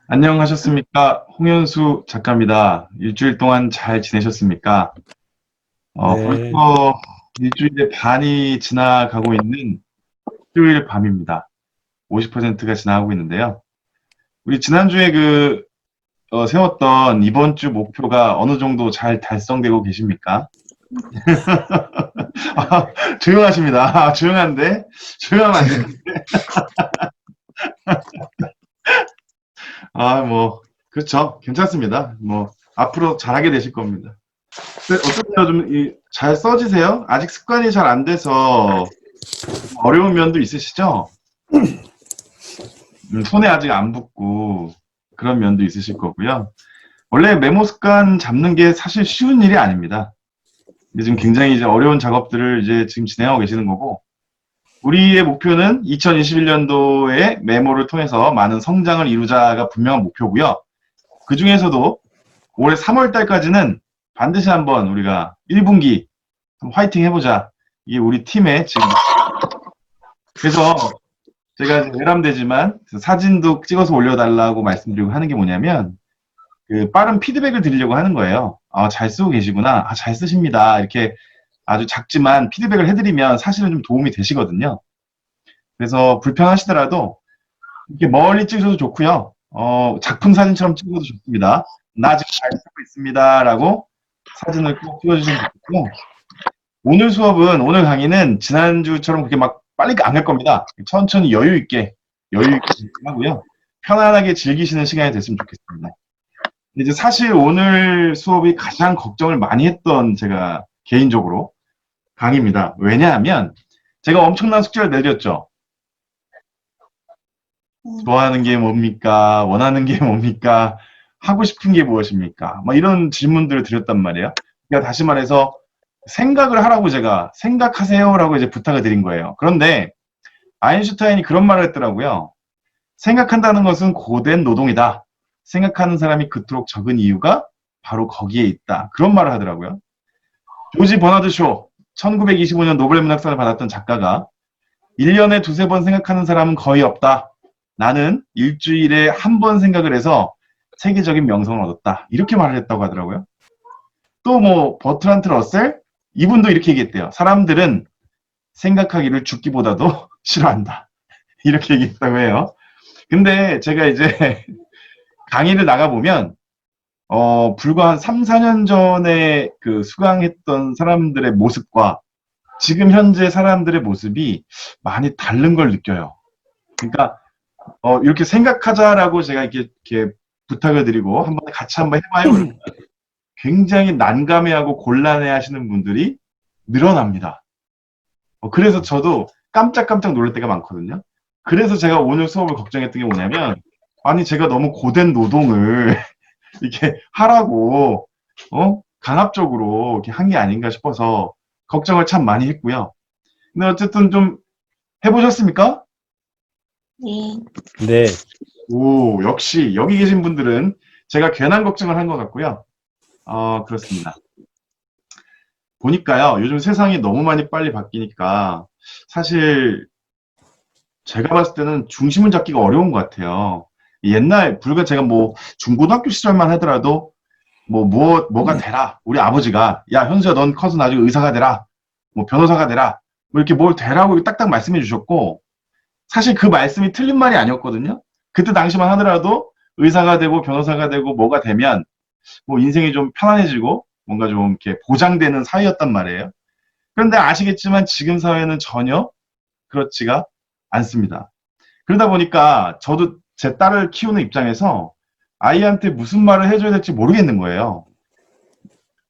안녕하셨습니까? 홍현수 작가입니다. 일주일 동안 잘 지내셨습니까? 네, 벌써 일주일의 반이 지나가고 있는 수요일 밤입니다. 50%가 지나가고 있는데요. 우리 지난주에 세웠던 이번 주 목표가 어느 정도 잘 달성되고 계십니까? 조용하십니다. 조용한데? 조용하면 안 돼. 그렇죠. 괜찮습니다. 앞으로 잘하게 되실 겁니다. 근데 어떠세요? 잘 써지세요? 아직 습관이 잘 안 돼서 어려운 면도 있으시죠? 손에 아직 안 붙고 그런 면도 있으실 거고요. 원래 메모 습관 잡는 게 사실 쉬운 일이 아닙니다. 근데 지금 굉장히 이제 어려운 작업들을 이제 지금 진행하고 계시는 거고, 우리의 목표는 2021년도에 메모를 통해서 많은 성장을 이루자가 분명한 목표고요. 그 중에서도 올해 3월 달까지는 반드시 한번 우리가 1분기 화이팅 해보자. 이게 우리 팀의 지금, 그래서 제가 이제 외람되지만 사진도 찍어서 올려달라고 말씀드리고 하는 게 뭐냐면, 그 빠른 피드백을 드리려고 하는 거예요. 잘 쓰고 계시구나. 잘 쓰십니다. 이렇게 아주 작지만 피드백을 해드리면 사실은 좀 도움이 되시거든요. 그래서 불편하시더라도 이렇게 멀리 찍으셔도 좋고요. 작품 사진처럼 찍어도 좋습니다. 나 지금 잘 쓰고 있습니다. 라고 사진을 꼭 찍어주시면 좋겠고, 오늘 강의는 지난주처럼 그렇게 막 빨리 안 갈 겁니다. 천천히 여유 있게 하고요. 편안하게 즐기시는 시간이 됐으면 좋겠습니다. 근데 이제 사실 오늘 수업이 가장 걱정을 많이 했던 제가 개인적으로 강의입니다. 왜냐하면 제가 엄청난 숙제를 내렸죠. 좋아하는 게 뭡니까? 원하는 게 뭡니까? 하고 싶은 게 무엇입니까? 막 이런 질문들을 드렸단 말이에요. 그러니까 다시 말해서 생각을 하라고 제가 생각하세요라고 이제 부탁을 드린 거예요. 그런데 아인슈타인이 그런 말을 했더라고요. 생각한다는 것은 고된 노동이다. 생각하는 사람이 그토록 적은 이유가 바로 거기에 있다. 그런 말을 하더라고요. 조지 버나드 쇼, 1925년 노벨 문학상을 받았던 작가가 1년에 두세 번 생각하는 사람은 거의 없다. 나는 일주일에 한 번 생각을 해서 세계적인 명성을 얻었다. 이렇게 말을 했다고 하더라고요. 또 버트란트 러셀? 이분도 이렇게 얘기했대요. 사람들은 생각하기를 죽기보다도 싫어한다. 이렇게 얘기했다고 해요. 근데 제가 이제 강의를 나가보면, 불과 한 3, 4년 전에 그 수강했던 사람들의 모습과 지금 현재 사람들의 모습이 많이 다른 걸 느껴요. 그러니까, 이렇게 생각하자라고 제가 이렇게 부탁을 드리고, 같이 한번 해봐요. 그러면 굉장히 난감해하고 곤란해 하시는 분들이 늘어납니다. 그래서 저도 깜짝깜짝 놀랄 때가 많거든요. 그래서 제가 오늘 수업을 걱정했던 게 뭐냐면, 아니, 제가 너무 고된 노동을 이렇게 하라고, 강압적으로 이렇게 한 게 아닌가 싶어서 걱정을 참 많이 했고요. 근데 어쨌든 좀 해보셨습니까? 네. 네, 오, 역시 여기 계신 분들은 제가 괜한 걱정을 한 것 같고요. 그렇습니다. 보니까요, 요즘 세상이 너무 많이 빨리 바뀌니까 사실 제가 봤을 때는 중심을 잡기가 어려운 것 같아요. 불과 제가 중고등학교 시절만 하더라도 뭐가 되라. 우리 아버지가, 야, 현수야, 넌 커서 나중에 의사가 되라. 변호사가 되라. 이렇게 뭘 되라고 딱딱 말씀해 주셨고, 사실 그 말씀이 틀린 말이 아니었거든요. 그때 당시만 하더라도 의사가 되고 변호사가 되고 뭐가 되면 인생이 좀 편안해지고 뭔가 좀 이렇게 보장되는 사회였단 말이에요. 그런데 아시겠지만 지금 사회는 전혀 그렇지가 않습니다. 그러다 보니까 저도 제 딸을 키우는 입장에서 아이한테 무슨 말을 해줘야 될지 모르겠는 거예요.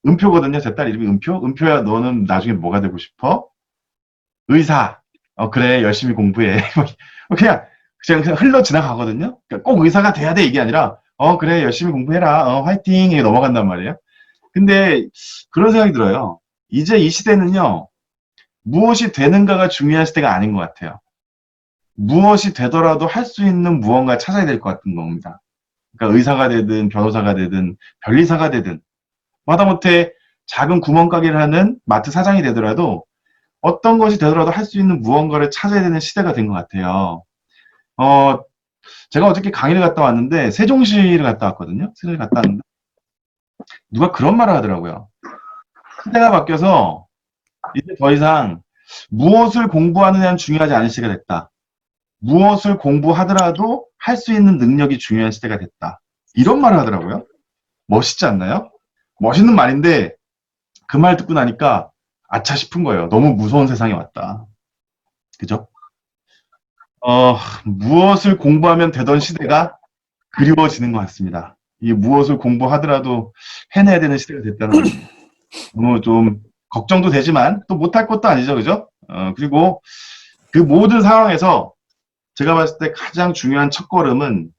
은표거든요. 제 딸 이름이 은표. 은표야, 너는 나중에 뭐가 되고 싶어? 의사. 그래, 열심히 공부해. 그냥 흘러 지나가거든요. 그러니까 꼭 의사가 돼야 돼 이게 아니라, 그래, 열심히 공부해라. 화이팅. 이게 넘어간단 말이에요. 근데 그런 생각이 들어요. 이제 이 시대는요, 무엇이 되는가가 중요한 시대가 아닌 것 같아요. 무엇이 되더라도 할 수 있는 무언가 찾아야 될 것 같은 겁니다. 그러니까 의사가 되든 변호사가 되든 변리사가 되든 마다못해 작은 구멍가게를 하는 마트 사장이 되더라도 어떤 것이 되더라도 할 수 있는 무언가를 찾아야 되는 시대가 된 것 같아요. 어, 제가 어저께 강의를 갔다 왔는데 세종시를 갔다 왔거든요. 세종시 갔다 왔는데 누가 그런 말을 하더라고요. 시대가 바뀌어서 이제 더 이상 무엇을 공부하느냐는 중요하지 않은 시대가 됐다. 무엇을 공부하더라도 할 수 있는 능력이 중요한 시대가 됐다. 이런 말을 하더라고요. 멋있지 않나요? 멋있는 말인데 그 말 듣고 나니까 아차 싶은 거예요. 너무 무서운 세상에 왔다. 그죠? 무엇을 공부하면 되던 시대가 그리워지는 것 같습니다. 이 무엇을 공부하더라도 해내야 되는 시대가 됐다는 거. 너무 좀 걱정도 되지만 또 못할 것도 아니죠. 그죠? 그리고 그 모든 상황에서 제가 봤을 때 가장 중요한 첫걸음은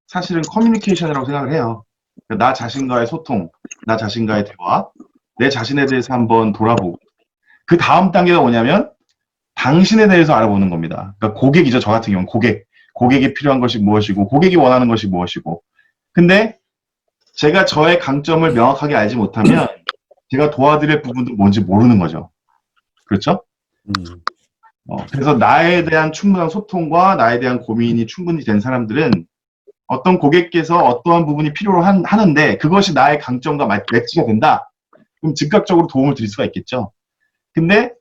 사실은 커뮤니케이션이라고 생각을 해요. 그러니까 나 자신과의 소통, 나 자신과의 대화, 내 자신에 대해서 한번 돌아보고 그 다음 단계가 뭐냐면 당신에 대해서 알아보는 겁니다. 그러니까 고객이죠. 저 같은 경우는 고객이 필요한 것이 무엇이고 고객이 원하는 것이 무엇이고 근데 제가 저의 강점을 명확하게 알지 못하면 제가 도와드릴 부분도 뭔지 모르는 거죠. 그렇죠? 그래서 나에 대한 충분한 소통과 나에 대한 고민이 충분히 된 사람들은 어떤 고객께서 어떠한 부분이 필요로 하는데 그것이 나의 강점과 매치가 된다. 그럼 즉각적으로 도움을 드릴 수가 있겠죠. 근데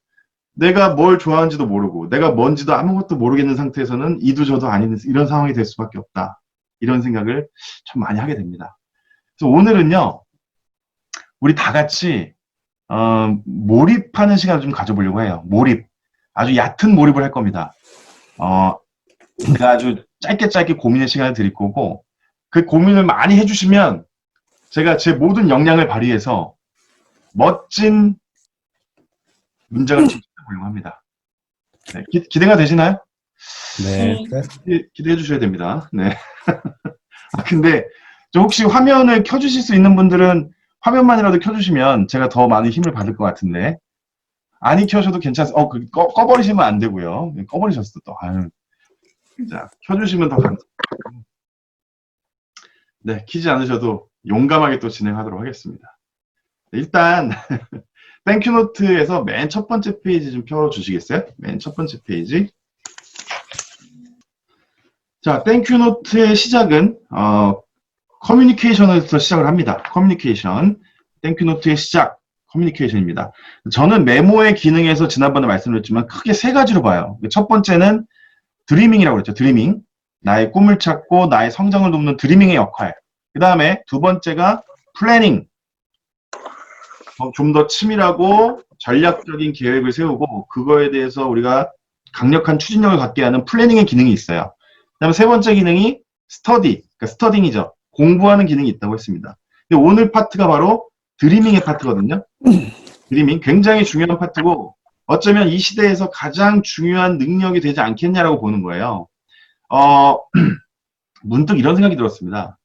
내가 뭘 좋아하는지도 모르고 내가 뭔지도 아무것도 모르겠는 상태에서는 이도 저도 아닌 이런 상황이 될 수밖에 없다. 이런 생각을 참 많이 하게 됩니다. 그래서 오늘은요. 우리 다 같이 몰입하는 시간을 좀 가져보려고 해요. 몰입. 아주 얕은 몰입을 할 겁니다. 제가 아주 짧게 고민의 시간을 드릴 거고 그 고민을 많이 해주시면 제가 제 모든 역량을 발휘해서 멋진 문장을 보려고 합니다. 네, 기대가 되시나요? 네. 기대해 주셔야 됩니다. 네. 근데 혹시 화면을 켜주실 수 있는 분들은 화면만이라도 켜주시면 제가 더 많은 힘을 받을 것 같은데 아니 켜셔도 괜찮습니다. 꺼버리시면 안 되고요. 꺼버리셨어 또. 아유. 자, 켜주시면 더 감사합니다. 네, 키지 않으셔도 용감하게 또 진행하도록 하겠습니다. 일단 땡큐노트에서 맨 첫 번째 페이지 좀 펴주시겠어요? 맨 첫 번째 페이지. 자, 땡큐노트의 시작은 커뮤니케이션에서 시작을 합니다. 커뮤니케이션. 땡큐노트의 시작. 커뮤니케이션입니다. 저는 메모의 기능에서 지난번에 말씀드렸지만 크게 세 가지로 봐요. 첫 번째는 드리밍이라고 그랬죠. 드리밍. 나의 꿈을 찾고 나의 성장을 돕는 드리밍의 역할. 그 다음에 두 번째가 플래닝. 좀 더 치밀하고 전략적인 계획을 세우고 그거에 대해서 우리가 강력한 추진력을 갖게 하는 플래닝의 기능이 있어요. 그 다음에 세 번째 기능이 스터디, 그러니까 스터딩이죠. 공부하는 기능이 있다고 했습니다. 근데 오늘 파트가 바로 드리밍의 파트거든요. 드리밍 굉장히 중요한 파트고 어쩌면 이 시대에서 가장 중요한 능력이 되지 않겠냐라고 보는 거예요. 문득 이런 생각이 들었습니다.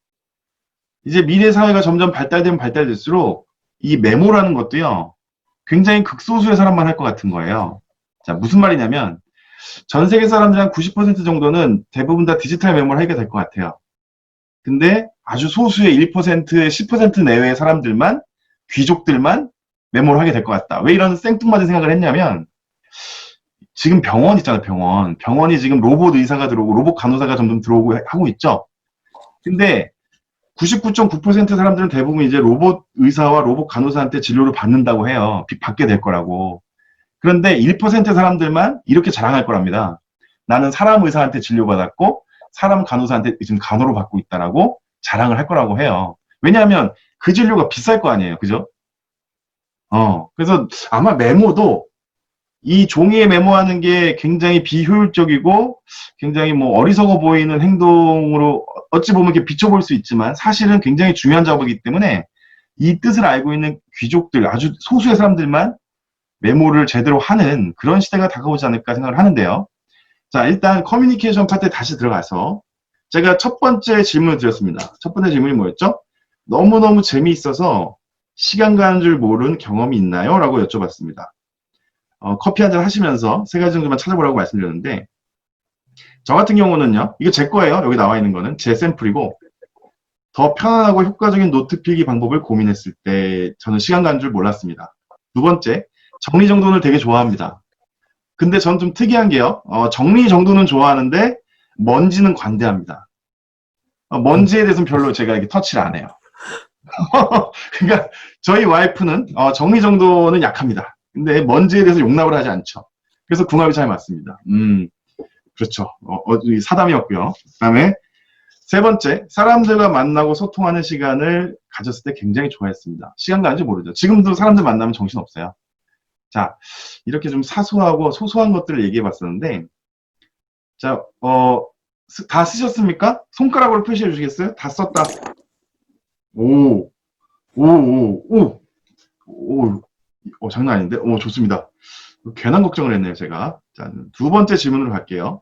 이제 미래 사회가 점점 발달되면 발달될수록 이 메모라는 것도요. 굉장히 극소수의 사람만 할 것 같은 거예요. 자, 무슨 말이냐면 전 세계 사람들 한 90% 정도는 대부분 다 디지털 메모를 하게 될 것 같아요. 근데 아주 소수의 1%의 10% 내외의 사람들만 귀족들만 메모를 하게 될 것 같다. 왜 이런 생뚱맞은 생각을 했냐면 지금 병원 있잖아요. 병원이 지금 로봇 의사가 들어오고 로봇 간호사가 점점 들어오고 하고 있죠. 근데 99.9% 사람들은 대부분 이제 로봇 의사와 로봇 간호사한테 진료를 받는다고 해요. 받게 될 거라고. 그런데 1% 사람들만 이렇게 자랑할 거랍니다. 나는 사람 의사한테 진료받았고 사람 간호사한테 지금 간호를 받고 있다라고 자랑을 할 거라고 해요. 왜냐하면 그 진료가 비쌀 거 아니에요. 그죠? 그래서 아마 메모도 이 종이에 메모하는 게 굉장히 비효율적이고 굉장히 뭐 어리석어 보이는 행동으로 어찌 보면 이렇게 비춰볼 수 있지만 사실은 굉장히 중요한 작업이기 때문에 이 뜻을 알고 있는 귀족들, 아주 소수의 사람들만 메모를 제대로 하는 그런 시대가 다가오지 않을까 생각을 하는데요. 자, 일단 커뮤니케이션 파트에 다시 들어가서 제가 첫 번째 질문을 드렸습니다. 첫 번째 질문이 뭐였죠? 너무너무 재미있어서 시간 가는 줄 모르는 경험이 있나요? 라고 여쭤봤습니다. 커피 한잔 하시면서 세 가지 정도만 찾아보라고 말씀드렸는데 저 같은 경우는요. 이거 제 거예요. 여기 나와 있는 거는 제 샘플이고 더 편안하고 효과적인 노트 필기 방법을 고민했을 때 저는 시간 가는 줄 몰랐습니다. 두 번째, 정리정돈을 되게 좋아합니다. 근데 전 좀 특이한 게요. 정리정돈은 좋아하는데 먼지는 관대합니다. 먼지에 대해서는 별로 제가 이렇게 터치를 안 해요. 그러니까 저희 와이프는 정리 정도는 약합니다. 근데 먼지에 대해서 용납을 하지 않죠. 그래서 궁합이 잘 맞습니다. 그렇죠. 이 사담이었고요. 그다음에 세 번째, 사람들과 만나고 소통하는 시간을 가졌을 때 굉장히 좋아했습니다. 시간 가는 줄 모르죠. 지금도 사람들 만나면 정신없어요. 자, 이렇게 좀 사소하고 소소한 것들을 얘기해 봤었는데, 자, 다 쓰셨습니까? 손가락으로 표시해 주시겠어요? 다 썼다. 오, 장난 아닌데? 좋습니다. 괜한 걱정을 했네요, 제가. 자, 두 번째 질문으로 갈게요.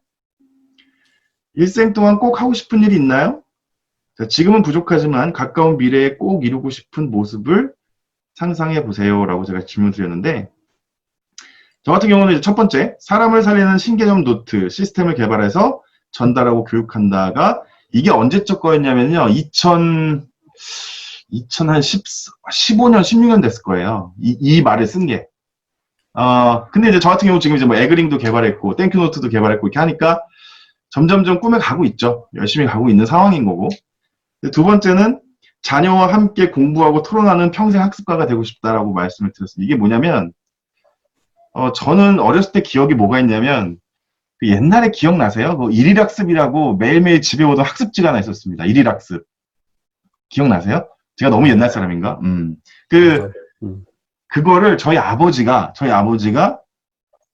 일생 동안 꼭 하고 싶은 일이 있나요? 자, 지금은 부족하지만 가까운 미래에 꼭 이루고 싶은 모습을 상상해 보세요. 라고 제가 질문 드렸는데, 저 같은 경우는 이제 첫 번째, 사람을 살리는 신개념 노트 시스템을 개발해서 전달하고 교육한다가, 이게 언제적 거였냐면요, 15년, 16년 됐을 거예요. 이 말을 쓴 게. 근데 이제 저 같은 경우 지금 이제 뭐 에그링도 개발했고, 땡큐노트도 개발했고, 이렇게 하니까 점점점 꿈에 가고 있죠. 열심히 가고 있는 상황인 거고. 두 번째는 자녀와 함께 공부하고 토론하는 평생 학습가가 되고 싶다라고 말씀을 드렸습니다. 이게 뭐냐면, 저는 어렸을 때 기억이 뭐가 있냐면, 그 옛날에 기억나세요? 그 일일학습이라고 매일매일 집에 오던 학습지가 하나 있었습니다. 일일학습. 기억나세요? 제가 너무 옛날 사람인가? 그거를 저희 아버지가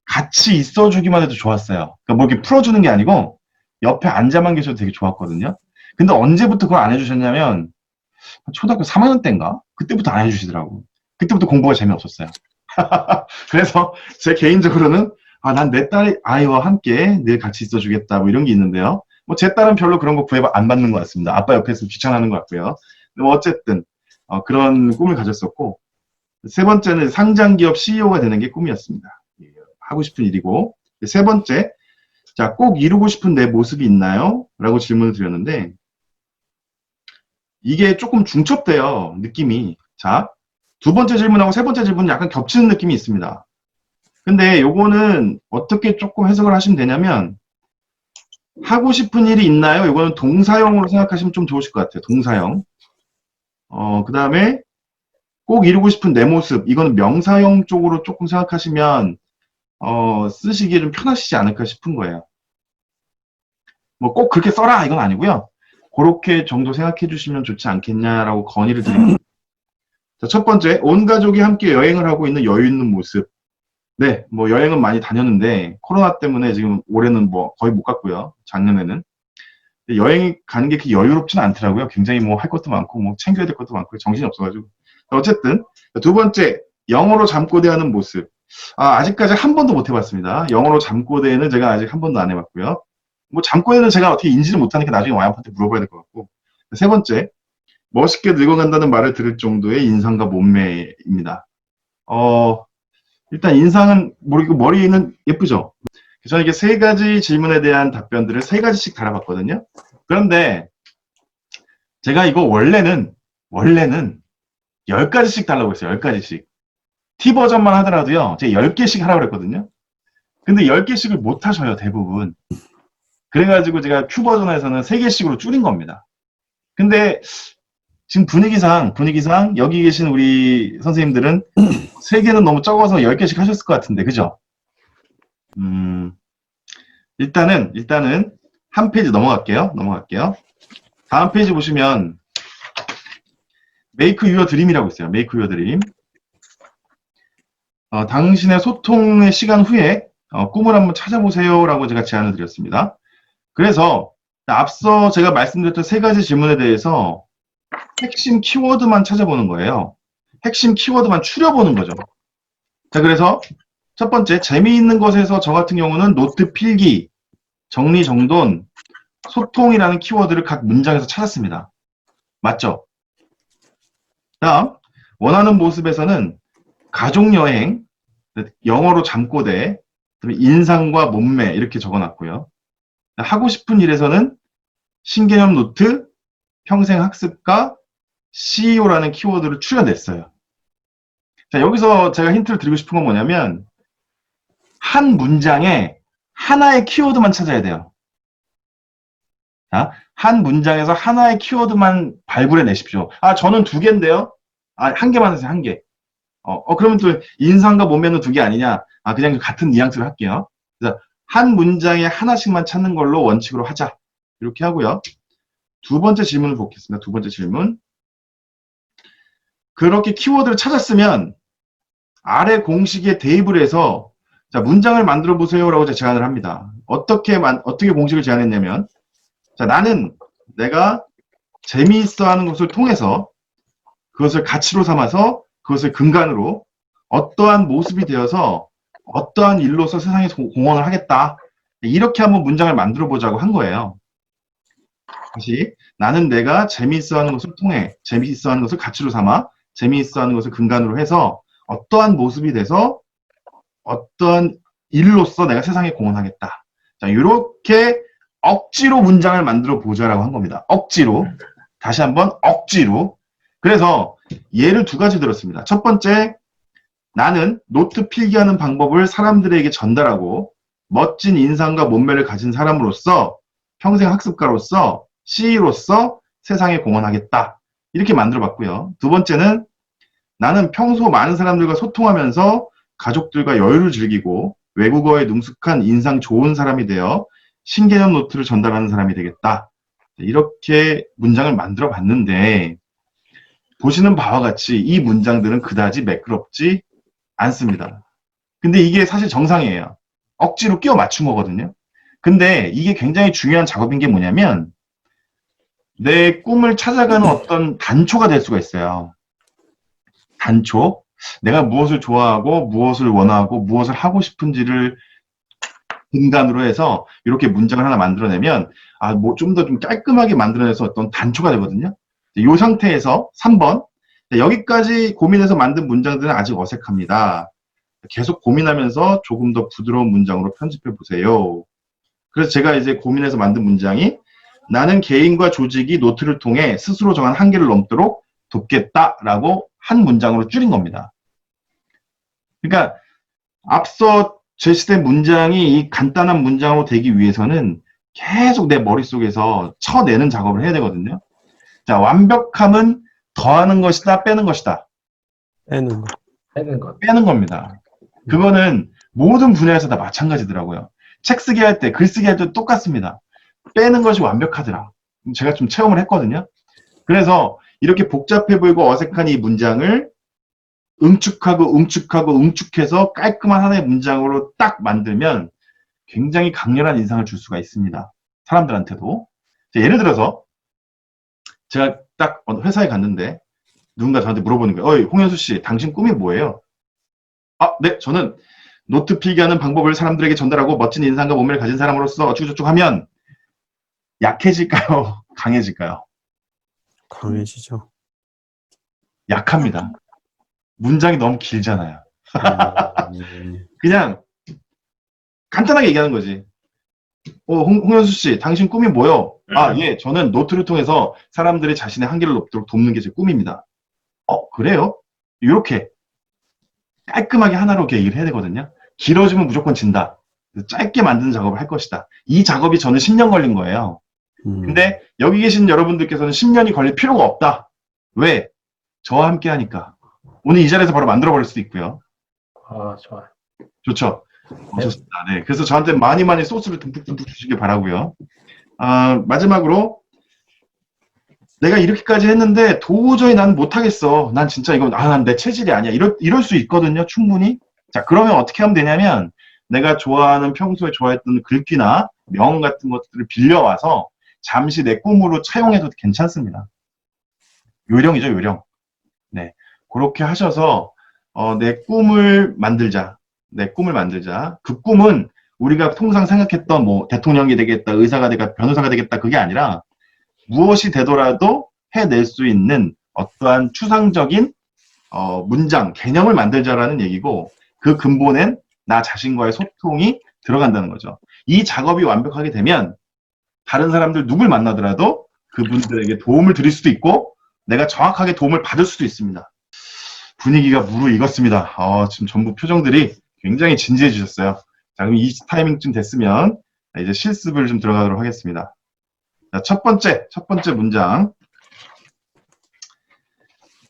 같이 있어주기만 해도 좋았어요. 그러니까 뭐 이렇게 풀어주는 게 아니고, 옆에 앉아만 계셔도 되게 좋았거든요. 근데 언제부터 그걸 안 해주셨냐면, 초등학교 3학년 때인가? 그때부터 안 해주시더라고. 그때부터 공부가 재미없었어요. 그래서 제 개인적으로는, 난 내 아이와 함께 늘 같이 있어주겠다, 뭐 이런 게 있는데요. 뭐 제 딸은 별로 그런 거 구애 안 받는 것 같습니다. 아빠 옆에 있으면 귀찮아하는 것 같고요. 뭐 어쨌든, 그런 꿈을 가졌었고, 세 번째는 상장기업 CEO가 되는 게 꿈이었습니다. 하고 싶은 일이고, 세 번째, 자, 꼭 이루고 싶은 내 모습이 있나요? 라고 질문을 드렸는데, 이게 조금 중첩돼요, 느낌이. 자, 두 번째 질문하고 세 번째 질문은 약간 겹치는 느낌이 있습니다. 근데 요거는 어떻게 조금 해석을 하시면 되냐면, 하고 싶은 일이 있나요? 요거는 동사형으로 생각하시면 좀 좋으실 것 같아요, 동사형. 그 다음에 꼭 이루고 싶은 내 모습, 이거는 명사형 쪽으로 조금 생각하시면, 쓰시기에 좀 편하시지 않을까 싶은 거예요. 뭐 꼭 그렇게 써라 이건 아니고요. 그렇게 정도 생각해 주시면 좋지 않겠냐라고 건의를 드립니다. 자, 첫 번째, 온 가족이 함께 여행을 하고 있는 여유 있는 모습. 네, 뭐 여행은 많이 다녔는데 코로나 때문에 지금 올해는 뭐 거의 못 갔고요. 작년에는. 여행 가는 게 그렇게 여유롭지는 않더라고요. 굉장히 뭐 할 것도 많고 뭐 챙겨야 될 것도 많고 정신이 없어가지고. 어쨌든 두 번째, 영어로 잠꼬대하는 모습. 아직까지 한 번도 못 해봤습니다. 영어로 잠꼬대는 제가 아직 한 번도 안 해봤고요. 뭐 잠꼬대는 제가 어떻게 인지를 못하니까 나중에 와이프한테 물어봐야 될 것 같고. 세 번째, 멋있게 늙어간다는 말을 들을 정도의 인상과 몸매입니다. 일단 인상은 모르겠고 머리는 예쁘죠. 저는 이게 세 가지 질문에 대한 답변들을 세 가지씩 달아봤거든요. 그런데 제가 이거 원래는 10가지씩 달라고 했어요. 10가지씩. T 버전만 하더라도요. 제가 10개씩 하라고 그랬거든요. 근데 10개씩을 못 하셔요, 대부분. 그래가지고 제가 Q 버전에서는 3개씩으로 줄인 겁니다. 근데 지금 분위기상 여기 계신 우리 선생님들은 3개는 너무 적어서 10개씩 하셨을 것 같은데, 그죠? 일단은 한 페이지 넘어갈게요. 다음 페이지 보시면 Make Your Dream이라고 있어요. Make Your Dream. 당신의 소통의 시간 후에 꿈을 한번 찾아보세요라고 제가 제안을 드렸습니다. 그래서 앞서 제가 말씀드렸던 세 가지 질문에 대해서 핵심 키워드만 찾아보는 거예요. 핵심 키워드만 추려보는 거죠. 자, 그래서 첫 번째, 재미있는 것에서 저 같은 경우는 노트 필기, 정리정돈, 소통이라는 키워드를 각 문장에서 찾았습니다. 맞죠? 다음, 원하는 모습에서는 가족여행, 영어로 잠꼬대, 인상과 몸매 이렇게 적어놨고요. 하고 싶은 일에서는 신개념 노트, 평생 학습가, CEO라는 키워드를 추려냈어요. 자, 여기서 제가 힌트를 드리고 싶은 건 뭐냐면 한 문장에 하나의 키워드만 찾아야 돼요. 자, 한 문장에서 하나의 키워드만 발굴해 내십시오. 아, 저는 두 개인데요? 아, 한 개만 하세요, 한 개. 그러면 또 인상과 몸매는 두 개 아니냐? 아, 그냥 같은 뉘앙스로 할게요. 그래서 한 문장에 하나씩만 찾는 걸로 원칙으로 하자. 이렇게 하고요. 두 번째 질문을 보겠습니다. 두 번째 질문. 그렇게 키워드를 찾았으면 아래 공식에 대입을 해서 자, 문장을 만들어 보세요라고 제안을 합니다. 어떻게 공식을 제안했냐면 자, 나는 내가 재미있어 하는 것을 통해서 그것을 가치로 삼아서 그것을 근간으로 어떠한 모습이 되어서 어떠한 일로서 세상에 공헌을 하겠다. 이렇게 한번 문장을 만들어 보자고 한 거예요. 다시 나는 내가 재미있어 하는 것을 통해 재미있어 하는 것을 가치로 삼아 재미있어 하는 것을 근간으로 해서 어떠한 모습이 돼서 어떠한 일로서 내가 세상에 공헌하겠다. 자, 이렇게 억지로 문장을 만들어 보자라고 한 겁니다. 억지로. 다시 한번 억지로. 그래서 예를 두 가지 들었습니다. 첫 번째, 나는 노트 필기하는 방법을 사람들에게 전달하고 멋진 인상과 몸매를 가진 사람으로서 평생 학습가로서 CE로서 세상에 공헌하겠다. 이렇게 만들어 봤고요. 두 번째는 나는 평소 많은 사람들과 소통하면서 가족들과 여유를 즐기고 외국어에 능숙한 인상 좋은 사람이 되어 신개념 노트를 전달하는 사람이 되겠다. 이렇게 문장을 만들어 봤는데 보시는 바와 같이 이 문장들은 그다지 매끄럽지 않습니다. 근데 이게 사실 정상이에요. 억지로 끼워 맞춘 거거든요. 근데 이게 굉장히 중요한 작업인 게 뭐냐면 내 꿈을 찾아가는 어떤 단초가 될 수가 있어요. 단초. 내가 무엇을 좋아하고 무엇을 원하고 무엇을 하고 싶은지를 근간으로 해서 이렇게 문장을 하나 만들어내면 뭐 좀 더 좀 깔끔하게 만들어내서 어떤 단초가 되거든요. 이 상태에서 3번 여기까지 고민해서 만든 문장들은 아직 어색합니다. 계속 고민하면서 조금 더 부드러운 문장으로 편집해 보세요. 그래서 제가 이제 고민해서 만든 문장이 나는 개인과 조직이 노트를 통해 스스로 정한 한계를 넘도록 돕겠다라고 한 문장으로 줄인 겁니다. 그러니까 앞서 제시된 문장이 이 간단한 문장으로 되기 위해서는 계속 내 머릿속에서 쳐내는 작업을 해야 되거든요. 자, 완벽함은 더하는 것이다, 빼는 것이다. 빼는 거. 빼는 겁니다. 그거는 모든 분야에서 다 마찬가지더라고요. 책 쓰기 할 때, 글 쓰기 할 때 똑같습니다. 빼는 것이 완벽하더라. 제가 좀 체험을 했거든요. 그래서 이렇게 복잡해 보이고 어색한 이 문장을 응축해서 깔끔한 하나의 문장으로 딱 만들면 굉장히 강렬한 인상을 줄 수가 있습니다. 사람들한테도. 예를 들어서 제가 딱 회사에 갔는데 누군가 저한테 물어보는 거예요. 어이, 홍현수 씨, 당신 꿈이 뭐예요? 아, 네, 저는 노트 필기하는 방법을 사람들에게 전달하고 멋진 인상과 몸매를 가진 사람으로서 어쩌고저쩌고 하면 약해질까요? 강해질까요? 강해지죠. 약합니다. 문장이 너무 길잖아요. 그냥 간단하게 얘기하는 거지. 홍현수 씨, 당신 꿈이 뭐요? 아, 예, 저는 노트를 통해서 사람들이 자신의 한계를 높도록 돕는 게 제 꿈입니다. 그래요? 이렇게 깔끔하게 하나로 이렇게 얘기를 해야 되거든요. 길어지면 무조건 진다. 짧게 만드는 작업을 할 것이다. 이 작업이 저는 10년 걸린 거예요. 근데 여기 계신 여러분들께서는 10년이 걸릴 필요가 없다. 왜? 저와 함께 하니까. 오늘 이 자리에서 바로 만들어버릴 수도 있고요. 좋아요. 좋죠? 좋습니다. 네. 그래서 저한테 많이 소스를 듬뿍 주시길 바라고요. 마지막으로 내가 이렇게까지 했는데 도저히 난 못하겠어. 난 진짜 이건 난 내 체질이 아니야. 이럴 수 있거든요. 충분히. 자, 그러면 어떻게 하면 되냐면 내가 좋아하는 평소에 좋아했던 글귀나 명 같은 것들을 빌려와서 잠시 내 꿈으로 차용해도 괜찮습니다. 요령이죠, 요령. 네. 그렇게 하셔서 내 꿈을 만들자. 내 꿈을 만들자. 그 꿈은 우리가 통상 생각했던 뭐 대통령이 되겠다, 의사가 되겠다, 변호사가 되겠다 그게 아니라 무엇이 되더라도 해낼 수 있는 어떠한 추상적인 문장, 개념을 만들자라는 얘기고 그 근본엔 나 자신과의 소통이 들어간다는 거죠. 이 작업이 완벽하게 되면 다른 사람들 누굴 만나더라도 그분들에게 도움을 드릴 수도 있고 내가 정확하게 도움을 받을 수도 있습니다. 분위기가 무르익었습니다. 지금 전부 표정들이 굉장히 진지해지셨어요. 자, 그럼 이 타이밍쯤 됐으면 이제 실습을 좀 들어가도록 하겠습니다. 자, 첫 번째 문장.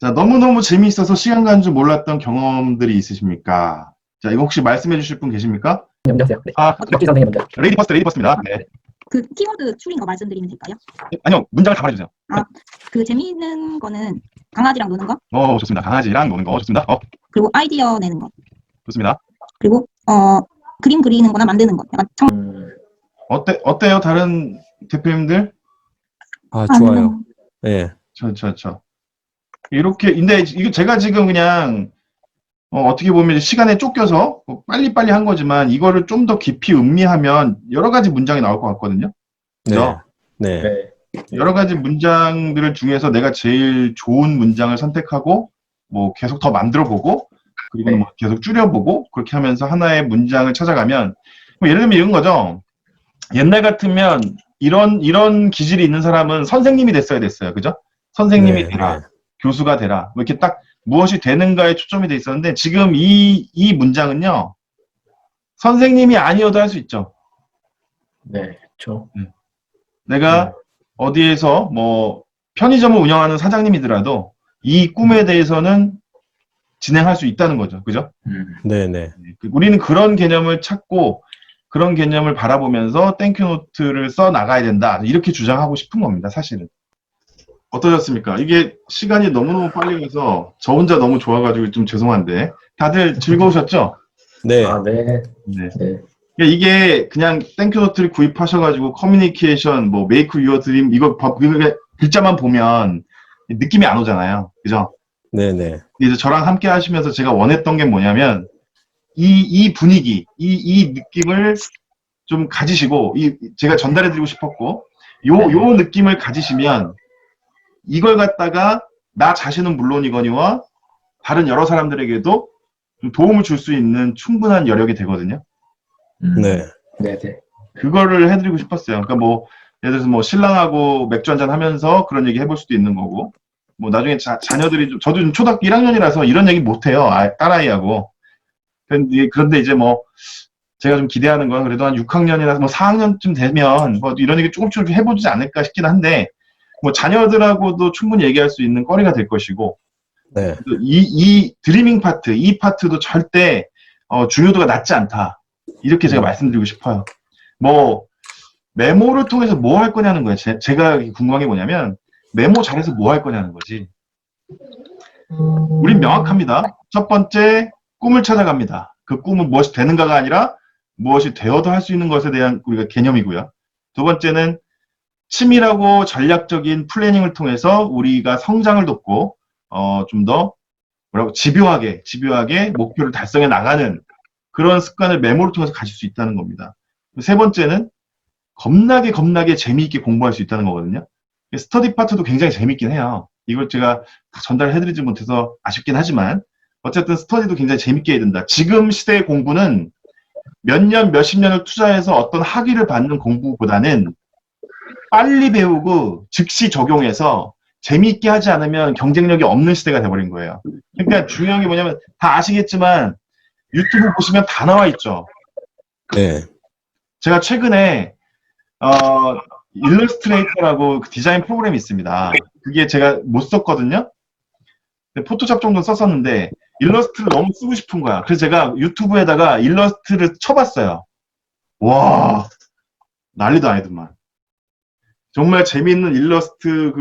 자, 너무너무 재미있어서 시간 가는 줄 몰랐던 경험들이 있으십니까? 자, 이거 혹시 말씀해 주실 분 계십니까? 안녕하세요. 네. 아, 박지 선생님 먼저. 레이디 퍼스트입니다. 네. 그 키워드 추린 거 말씀드리면 될까요? 아니요, 문장을 다 말해주세요. 그 재미있는 거는 강아지랑 노는 거, 좋습니다. 강아지랑 노는 거 좋습니다. 그리고 아이디어 내는 거, 좋습니다. 그리고 그림 그리는 거나 만드는 거. 약간 어때요, 다른 대표님들? 아, 좋아요. 예. 이렇게, 근데 이거 제가 지금 그냥, 어떻게 보면 시간에 쫓겨서 빨리빨리 한 거지만 이거를 좀 더 깊이 음미하면 여러 가지 문장이 나올 것 같거든요. 네. 그죠? 네. 네. 여러 가지 문장들 중에서 내가 제일 좋은 문장을 선택하고, 뭐 계속 더 만들어 보고, 그리고 뭐 계속 줄여보고, 그렇게 하면서 하나의 문장을 찾아가면, 뭐 예를 들면 이런 거죠. 옛날 같으면 이런 기질이 있는 사람은 선생님이 됐어야 됐어요. 그죠? 선생님이 네, 되라. 네. 교수가 되라. 뭐 이렇게 딱 무엇이 되는가에 초점이 돼 있었는데, 지금 이 문장은요, 선생님이 아니어도 할 수 있죠. 네. 그렇죠. 내가 어디에서 뭐 편의점을 운영하는 사장님이더라도 이 꿈에 대해서는 진행할 수 있다는 거죠. 그죠? 네, 네. 우리는 그런 개념을 찾고 그런 개념을 바라보면서 땡큐노트를 써 나가야 된다. 이렇게 주장하고 싶은 겁니다. 사실은. 어떠셨습니까? 이게 시간이 너무너무 빨리 가서 저 혼자 너무 좋아가지고 좀 죄송한데 다들 즐거우셨죠? 네. 아, 네. 네. 네. 이게 그냥 땡큐노트를 구입하셔가지고 커뮤니케이션, 뭐 메이크 유어 드림 이거 글자만 보면 느낌이 안 오잖아요. 그죠? 네, 네. 이제 저랑 함께 하시면서 제가 원했던 게 뭐냐면 이 분위기, 이 느낌을 좀 가지시고 제가 전달해드리고 싶었고 요 느낌을 가지시면 이걸 갖다가 나 자신은 물론이거니와 다른 여러 사람들에게도 좀 도움을 줄 수 있는 충분한 여력이 되거든요. 네. 네, 네. 그거를 해드리고 싶었어요. 그러니까 뭐 예를 들어서 뭐 신랑하고 맥주 한잔 하면서 그런 얘기 해볼 수도 있는 거고 뭐 나중에 자녀들이 저도 좀 초등학교 1학년이라서 이런 얘기 못해요. 딸아이하고. 그런데 이제 뭐 제가 좀 기대하는 건 그래도 한 6학년이나 뭐 4학년쯤 되면 뭐 이런 얘기 조금씩 해보지 않을까 싶긴 한데 뭐 자녀들하고도 충분히 얘기할 수 있는 거리가 될 것이고 네. 이 드리밍 파트, 이 파트도 절대 중요도가 낮지 않다. 이렇게 제가 말씀드리고 싶어요. 뭐 메모를 통해서 뭐 할 거냐는 거예요. 제가 궁금한 게 뭐냐면 메모 잘해서 뭐 할 거냐는 거지. 우린 명확합니다. 첫 번째, 꿈을 찾아갑니다. 그 꿈은 무엇이 되는가가 아니라 무엇이 되어도 할 수 있는 것에 대한 우리가 개념이고요. 두 번째는 치밀하고 전략적인 플래닝을 통해서 우리가 성장을 돕고 좀 더 집요하게 목표를 달성해 나가는 그런 습관을 메모를 통해서 가질 수 있다는 겁니다. 세 번째는 겁나게 재미있게 공부할 수 있다는 거거든요. 스터디 파트도 굉장히 재미있긴 해요. 이걸 제가 다 전달해드리지 못해서 아쉽긴 하지만 어쨌든 스터디도 굉장히 재밌게 해야 된다. 지금 시대의 공부는 몇 년, 몇십 년을 투자해서 어떤 학위를 받는 공부보다는 빨리 배우고 즉시 적용해서 재미있게 하지 않으면 경쟁력이 없는 시대가 돼버린 거예요. 그러니까 중요한 게 뭐냐면 다 아시겠지만 유튜브 보시면 다 나와 있죠. 네. 제가 최근에 일러스트레이터라고 그 디자인 프로그램이 있습니다. 그게 제가 못 썼거든요. 포토샵 정도 썼었는데 일러스트를 너무 쓰고 싶은 거야. 그래서 제가 유튜브에다가 일러스트를 쳐봤어요. 와, 난리도 아니더만. 정말 재미있는 일러스트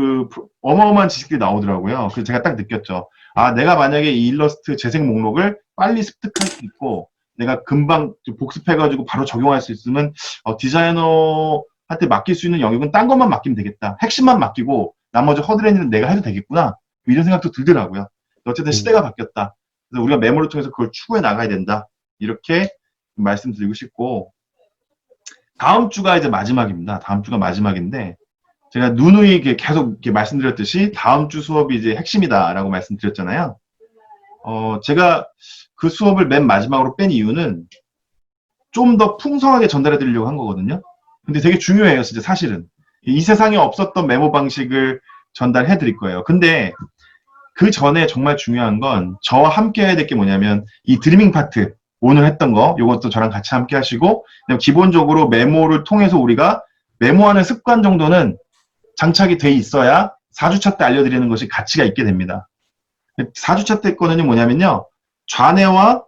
어마어마한 지식들이 나오더라고요. 그래서 제가 딱 느꼈죠. 아, 내가 만약에 이 일러스트 재생 목록을 빨리 습득할 수 있고 내가 금방 복습해가지고 바로 적용할 수 있으면 디자이너한테 맡길 수 있는 영역은 딴 것만 맡기면 되겠다. 핵심만 맡기고 나머지 허드렛일은 내가 해도 되겠구나. 이런 생각도 들더라고요. 어쨌든 시대가 바뀌었다. 그래서 우리가 메모를 통해서 그걸 추구해 나가야 된다. 이렇게 말씀드리고 싶고 다음 주가 이제 마지막입니다. 다음 주가 마지막인데 제가 누누이 계속 이렇게 말씀드렸듯이 다음 주 수업이 이제 핵심이다라고 말씀드렸잖아요. 제가 그 수업을 맨 마지막으로 뺀 이유는 좀 더 풍성하게 전달해 드리려고 한 거거든요. 근데 되게 중요해요, 진짜 사실은. 이 세상에 없었던 메모 방식을 전달해 드릴 거예요. 근데 그 전에 정말 중요한 건 저와 함께 해야 될 게 뭐냐면 이 드리밍 파트 오늘 했던 거 이것도 저랑 같이 함께 하시고 기본적으로 메모를 통해서 우리가 메모하는 습관 정도는 장착이 돼 있어야 4주차 때 알려드리는 것이 가치가 있게 됩니다. 4주차 때 거는요 뭐냐면요. 좌뇌와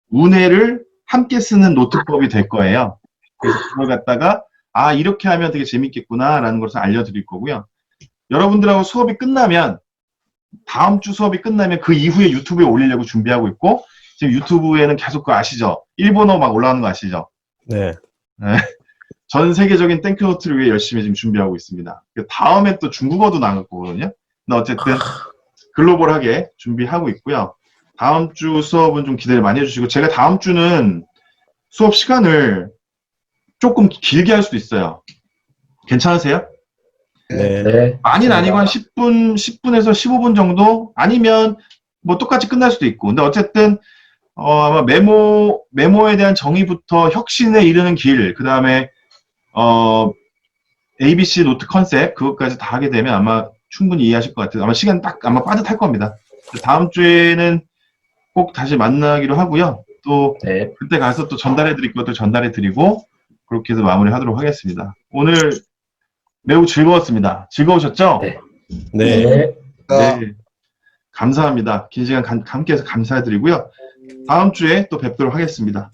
우뇌를 함께 쓰는 노트법이 될 거예요. 그래서 그걸 갖다가 아 이렇게 하면 되게 재밌겠구나 라는 것을 알려드릴 거고요. 여러분들하고 수업이 끝나면 다음 주 수업이 끝나면 그 이후에 유튜브에 올리려고 준비하고 있고 지금 유튜브에는 계속 그거 아시죠? 일본어 막 올라오는 거 아시죠? 네. 네. 전 세계적인 땡큐노트를 위해 열심히 지금 준비하고 있습니다. 다음에 또 중국어도 나올 거거든요. 근데 어쨌든 글로벌하게 준비하고 있고요. 다음 주 수업은 좀 기대를 많이 해주시고 제가 다음 주는 수업 시간을 조금 길게 할 수도 있어요. 괜찮으세요? 네. 네. 많이는 아니고 한 10분에서 15분 정도? 아니면 뭐 똑같이 끝날 수도 있고. 근데 어쨌든 아마 메모에 대한 정의부터 혁신에 이르는 길, 그 다음에 ABC 노트 컨셉 그것까지 다 하게 되면 아마 충분히 이해하실 것 같아요. 아마 시간 딱 아마 빠듯할 겁니다. 다음 주에는 꼭 다시 만나기로 하고요. 또 네. 그때 가서 또 전달해 드릴 것도 전달해 드리고 그렇게 해서 마무리하도록 하겠습니다. 오늘 매우 즐거웠습니다. 즐거우셨죠? 네. 네. 네. 네. 감사합니다. 긴 시간 함께 해서 감사드리고요. 다음 주에 또 뵙도록 하겠습니다.